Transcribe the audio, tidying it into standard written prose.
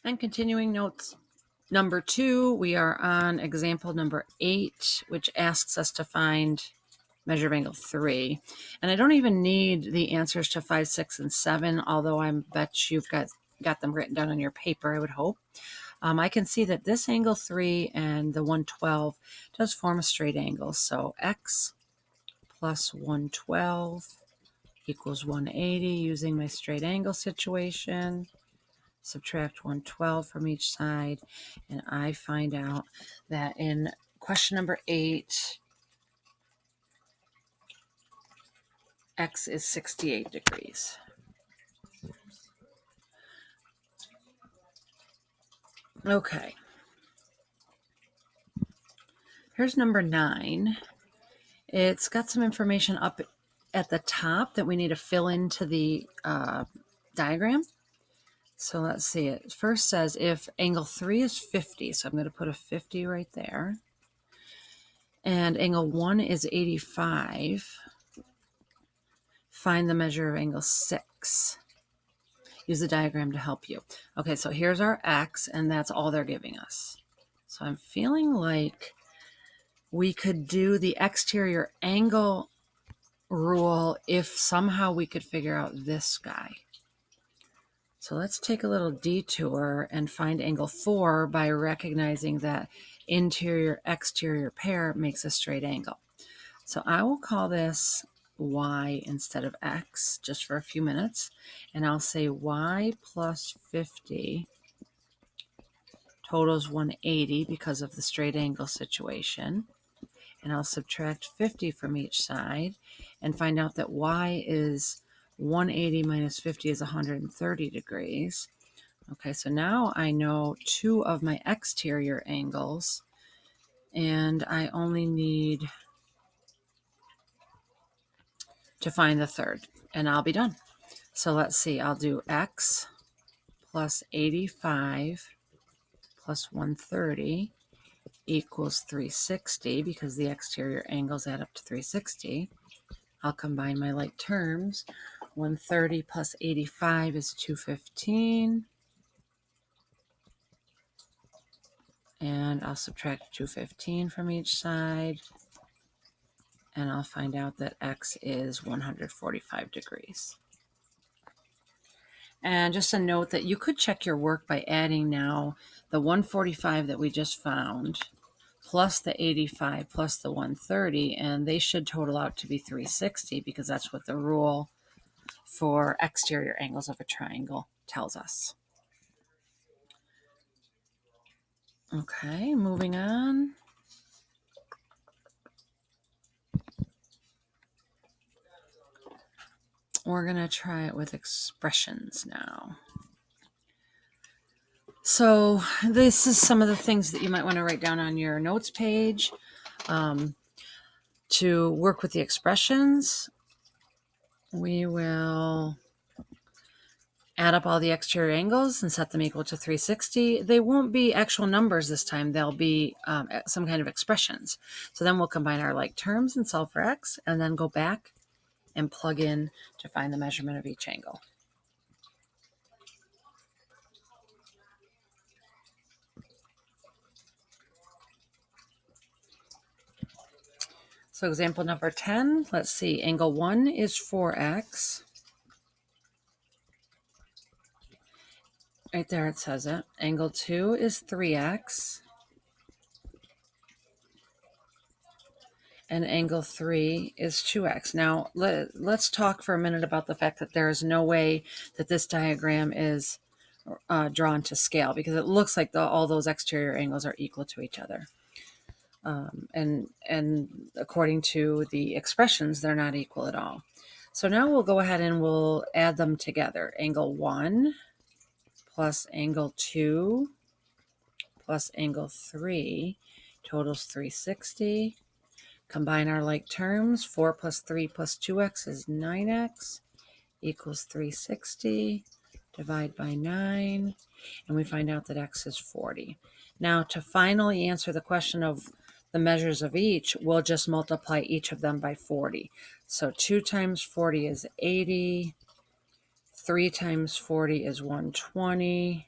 And continuing notes number 2, we are on example number 8, which asks us to find measure of angle 3. And I don't even need the answers to 5, 6, and 7, although I bet you've got them written down on your paper, I would hope. I can see that this angle 3 and the 112 does form a straight angle. So x plus 112 equals 180 using my straight angle situation. Subtract 112 from each side, and I find out that in question number 8, x is 68 degrees. Okay. Here's number 9. It's got some information up at the top that we need to fill into the diagram. So let's see. It first says if angle 3 is 50, so I'm going to put a 50 right there, and angle 1 is 85, find the measure of angle 6. Use the diagram to help you. Okay, so here's our x, and that's all they're giving us. So I'm feeling like we could do the exterior angle rule if somehow we could figure out this guy. So let's take a little detour and find angle 4 by recognizing that interior-exterior pair makes a straight angle. So I will call this y instead of x just for a few minutes, and I'll say y plus 50 totals 180 because of the straight angle situation, and I'll subtract 50 from each side and find out that y is 180 minus 50 is 130 degrees. Okay, so now I know 2 of my exterior angles, and I only need to find the third, and I'll be done. So let's see, I'll do x plus 85 plus 130 equals 360 because the exterior angles add up to 360. I'll combine my like terms. 130 plus 85 is 215. And I'll subtract 215 from each side. And I'll find out that x is 145 degrees. And just a note that you could check your work by adding now the 145 that we just found plus the 85 plus the 130, and they should total out to be 360 because that's what the rule for exterior angles of a triangle tells us. Okay, moving on. We're going to try it with expressions now. So this is some of the things that you might want to write down on your notes page. To work with the expressions, we will add up all the exterior angles and set them equal to 360. They won't be actual numbers this time. They'll be some kind of expressions. So then we'll combine our like terms and solve for x, and then go back and plug in to find the measurement of each angle. So example number 10, let's see, angle 1 is 4x. Right there it says it. Angle 2 is 3x. And angle 3 is 2x. Now, let's talk for a minute about the fact that there is no way that this diagram is drawn to scale, because it looks like all those exterior angles are equal to each other. And according to the expressions, they're not equal at all. So now we'll go ahead and we'll add them together. Angle 1 plus angle 2 plus angle 3 totals 360. Combine our like terms. 4 plus 3 plus 2x is 9x equals 360. Divide by 9, and we find out that x is 40. Now, to finally answer the question of the measures of each, we'll just multiply each of them by 40. So 2 times 40 is 80. 3 times 40 is 120.